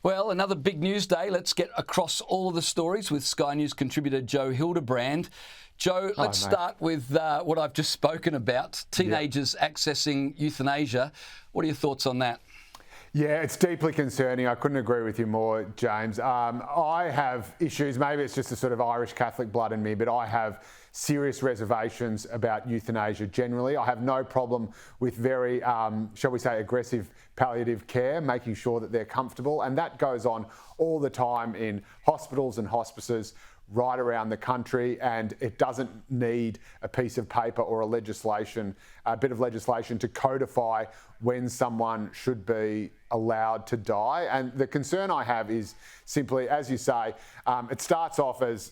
Well, another big news day. Let's get across all of the stories with Sky News contributor Joe Hildebrand. Joe, let's start with what I've just spoken about, teenagers accessing euthanasia. What are your thoughts on that? Yeah, it's deeply concerning. I couldn't agree with you more, James. I have issues, maybe it's just a sort of Irish Catholic blood in me, but I have serious reservations about euthanasia generally. I have no problem with very, shall we say, aggressive palliative care, making sure that they're comfortable. And that goes on all the time in hospitals and hospices right around the country, and it doesn't need a piece of paper or a bit of legislation to codify when someone should be allowed to die. And the concern I have is simply, as you say, it starts off as,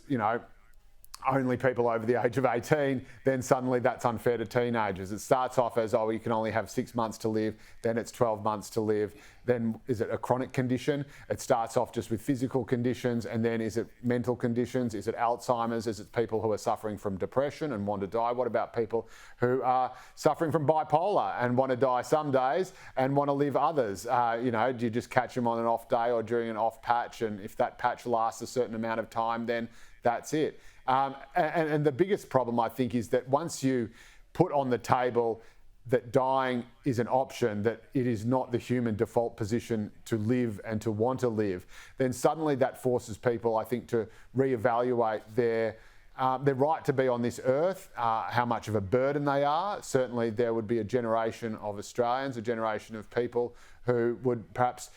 only people over the age of 18, then suddenly that's unfair to teenagers. It starts off as, you can only have 6 months to live, then it's 12 months to live. Then is it a chronic condition? It starts off just with physical conditions, and then is it mental conditions? Is it Alzheimer's? Is it people who are suffering from depression and want to die? What about people who are suffering from bipolar and want to die some days and want to live others? Do you just catch them on an off day or during an off patch? And if that patch lasts a certain amount of time, then that's it. And the biggest problem, I think, is that once you put on the table that dying is an option, that it is not the human default position to live and to want to live, then suddenly that forces people, I think, to reevaluate their right to be on this earth, how much of a burden they are. Certainly there would be a generation of Australians, a generation of people who would perhaps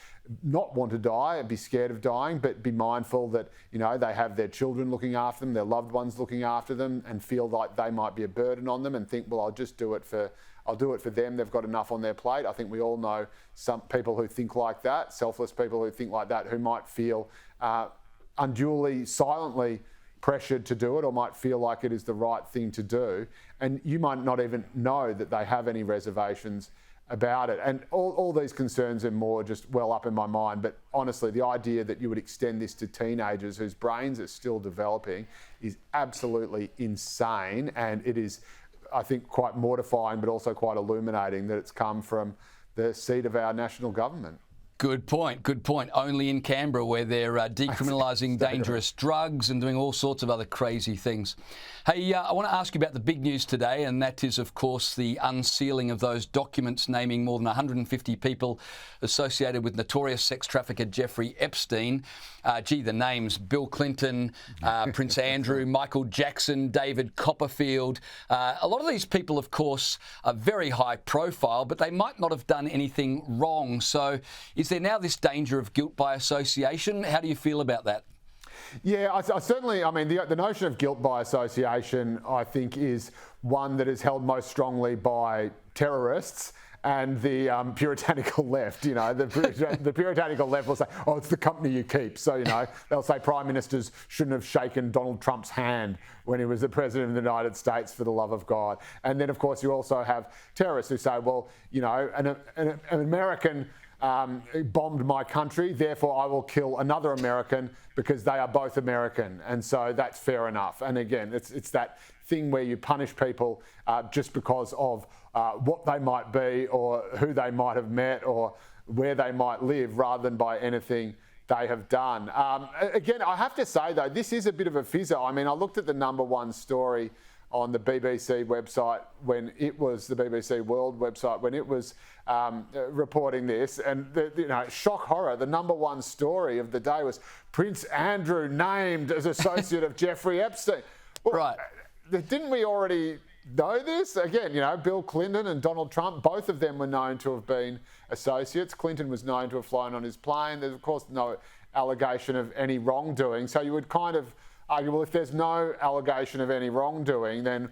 not want to die and be scared of dying, but be mindful that, they have their children looking after them, their loved ones looking after them, and feel like they might be a burden on them and think, well, I'll do it for them. They've got enough on their plate. I think we all know some people who think like that, selfless people who think like that, who might feel unduly, silently pressured to do it, or might feel like it is the right thing to do. And you might not even know that they have any reservations about it. And all these concerns are more just well up in my mind. But honestly, the idea that you would extend this to teenagers whose brains are still developing is absolutely insane. And it is, I think, quite mortifying, but also quite illuminating that it's come from the seat of our national government. Good point. Only in Canberra, where they're decriminalising dangerous drugs and doing all sorts of other crazy things. Hey, I want to ask you about the big news today, and that is, of course, the unsealing of those documents naming more than 150 people associated with notorious sex trafficker Jeffrey Epstein. The names: Bill Clinton, Prince Andrew, Michael Jackson, David Copperfield. A lot of these people, of course, are very high profile, but they might not have done anything wrong. So is there now this danger of guilt by association? How do you feel about that? Yeah, I certainly, the notion of guilt by association, I think, is one that is held most strongly by terrorists and the puritanical left. The puritanical left will say, it's the company you keep. So, they'll say prime ministers shouldn't have shaken Donald Trump's hand when he was the president of the United States, for the love of God. And then, of course, you also have terrorists who say, well, an American bombed my country, therefore I will kill another American because they are both American, and so that's fair enough. And again, it's that thing where you punish people just because of what they might be or who they might have met or where they might live, rather than by anything they have done. Again, I have to say, though, this is a bit of a fizzer. I looked at the number-one story on the BBC website when it was the BBC World website when it was reporting this, and shock horror. The number-one story of the day was Prince Andrew named as associate of Jeffrey Epstein. Well, right? Didn't we already know this? Again, Bill Clinton and Donald Trump, both of them were known to have been associates. Clinton was known to have flown on his plane. There's of course no allegation of any wrongdoing. So you would kind of argue, well, if there's no allegation of any wrongdoing, then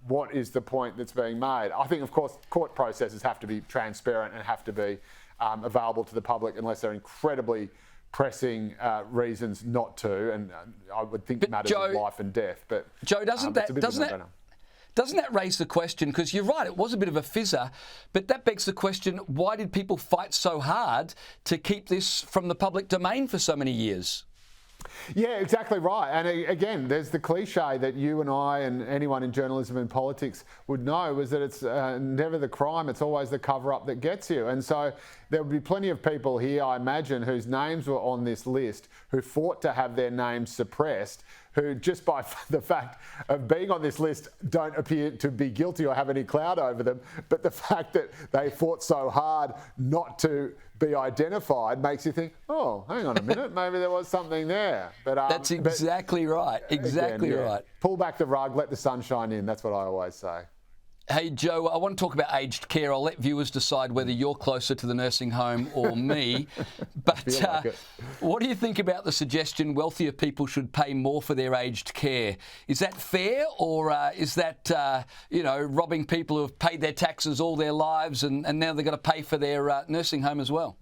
what is the point that's being made? I think, of course, court processes have to be transparent and have to be available to the public unless they're incredibly pressing reasons not to. And I would think matters of life and death. But Joe, doesn't that raise the question? Because you're right, it was a bit of a fizzer, but that begs the question: why did people fight so hard to keep this from the public domain for so many years? Yeah, exactly right. And again, there's the cliche that you and I and anyone in journalism and politics would know, is that it's never the crime, it's always the cover-up that gets you. And so there would be plenty of people here, I imagine, whose names were on this list who fought to have their names suppressed, who just by the fact of being on this list don't appear to be guilty or have any clout over them. But the fact that they fought so hard not to be identified makes you think, oh, hang on a minute, maybe there was something there. But that's exactly right. Exactly again, right. Pull back the rug, let the sun shine in. That's what I always say. Hey, Joe, I want to talk about aged care. I'll let viewers decide whether you're closer to the nursing home or me. But like what do you think about the suggestion wealthier people should pay more for their aged care? Is that fair, or is that, robbing people who have paid their taxes all their lives and now they've got to pay for their nursing home as well?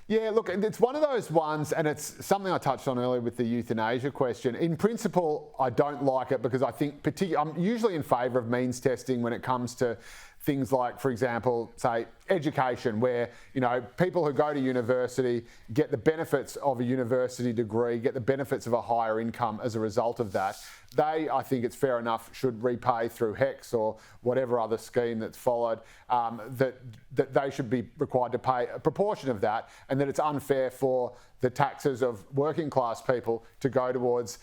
Yeah, look, it's one of those ones, and it's something I touched on earlier with the euthanasia question. In principle, I don't like it because I think I'm usually in favour of means testing when it comes to things like, for example, say, education, where, people who go to university get the benefits of a university degree, get the benefits of a higher income as a result of that. They, I think it's fair enough, should repay through HEX or whatever other scheme that's followed, that they should be required to pay a proportion of that, and that it's unfair for the taxes of working class people to go towards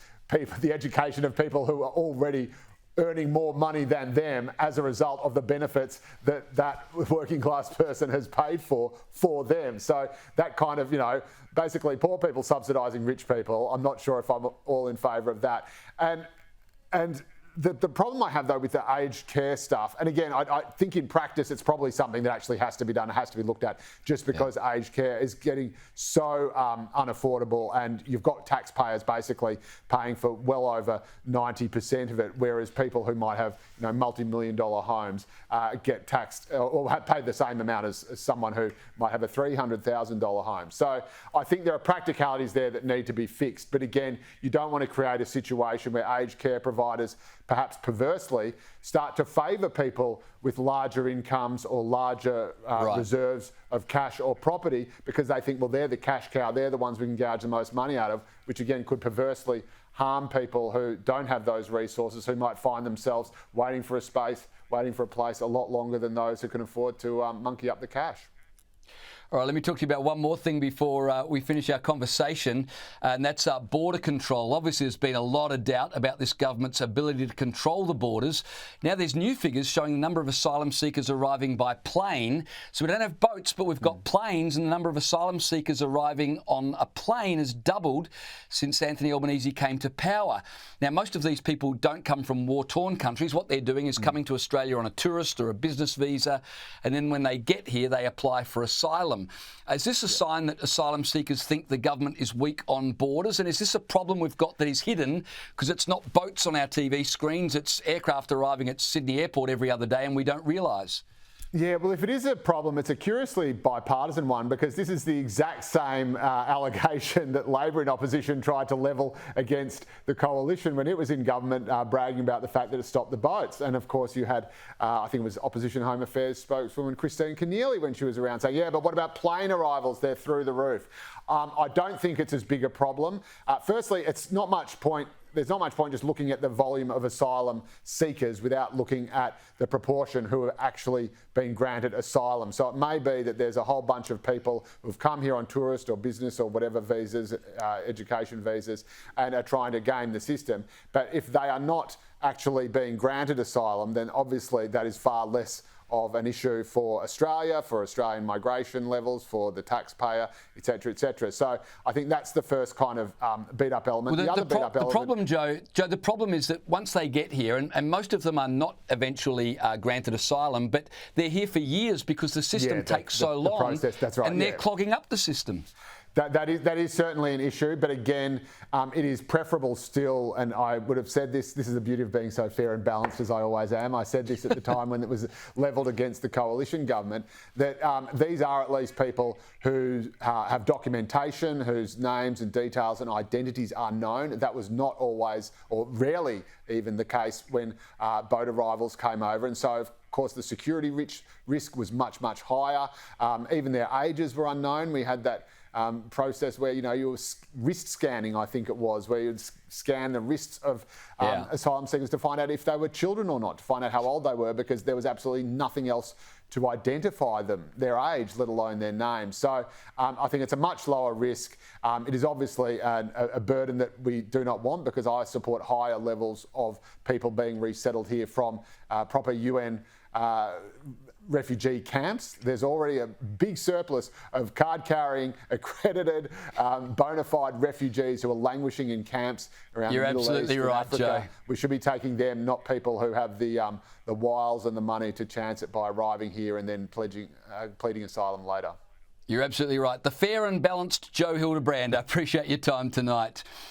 the education of people who are already earning more money than them as a result of the benefits that working class person has paid for them. So that kind of, basically poor people subsidising rich people, I'm not sure if I'm all in favour of that. And the problem I have, though, with the aged care stuff, and again, I think in practice it's probably something that actually has to be done, it has to be looked at, just because aged care is getting so unaffordable, and you've got taxpayers basically paying for well over 90% of it, whereas people who might have multi-million-dollar homes get taxed or have paid the same amount as someone who might have a $300,000 home. So I think there are practicalities there that need to be fixed. But again, you don't want to create a situation where aged care providers perhaps perversely start to favour people with larger incomes or larger reserves of cash or property because they think, well, they're the cash cow, they're the ones we can gouge the most money out of, which again could perversely harm people who don't have those resources, who might find themselves waiting for a space, waiting for a place a lot longer than those who can afford to monkey up the cash. All right, let me talk to you about one more thing before we finish our conversation, and that's border control. Obviously, there's been a lot of doubt about this government's ability to control the borders. Now there's new figures showing the number of asylum seekers arriving by plane. So we don't have boats, but we've got planes, and the number of asylum seekers arriving on a plane has doubled since Anthony Albanese came to power. Now, most of these people don't come from war-torn countries. What they're doing is coming to Australia on a tourist or a business visa, and then when they get here, they apply for asylum. Is this a sign that asylum seekers think the government is weak on borders? And is this a problem we've got that is hidden because it's not boats on our TV screens, it's aircraft arriving at Sydney Airport every other day and we don't realise? Yeah, well, if it is a problem, it's a curiously bipartisan one, because this is the exact same allegation that Labor in opposition tried to level against the coalition when it was in government, bragging about the fact that it stopped the boats. And of course, you had, I think it was Opposition Home Affairs spokeswoman Christine Keneally when she was around saying, yeah, but what about plane arrivals? They're through the roof. I don't think it's as big a problem. Firstly, there's not much point just looking at the volume of asylum seekers without looking at the proportion who have actually been granted asylum. So it may be that there's a whole bunch of people who've come here on tourist or business or whatever visas, education visas, and are trying to game the system. But if they are not actually being granted asylum, then obviously that is far less of an issue for Australia, for Australian migration levels, for the taxpayer, etc., etc. So I think that's the first kind of beat-up element. Well, the problem, Joe, the problem is that once they get here, and most of them are not eventually granted asylum, but they're here for years because the system takes so long, process, that's right, and they're clogging up the system. That is certainly an issue, but again, it is preferable still, and I would have said this is the beauty of being so fair and balanced as I always am. I said this at the time when it was levelled against the coalition government, that these are at least people who have documentation, whose names and details and identities are known. That was not always, or rarely even, the case when boat arrivals came over, and so of course the security risk was much, much higher. Even their ages were unknown. We had that process where, you were wrist scanning, I think it was, where you'd scan the wrists of asylum seekers to find out if they were children or not, to find out how old they were, because there was absolutely nothing else to identify them, their age, let alone their name. So I think it's a much lower risk. It is obviously a burden that we do not want, because I support higher levels of people being resettled here from proper UN refugee camps. There's already a big surplus of card-carrying, accredited, bona fide refugees who are languishing in camps around the Middle East. You're absolutely right, Joe. We should be taking them, not people who have the wiles and the money to chance it by arriving here and then pleading asylum later. You're absolutely right. The fair and balanced Joe Hildebrand. I appreciate your time tonight.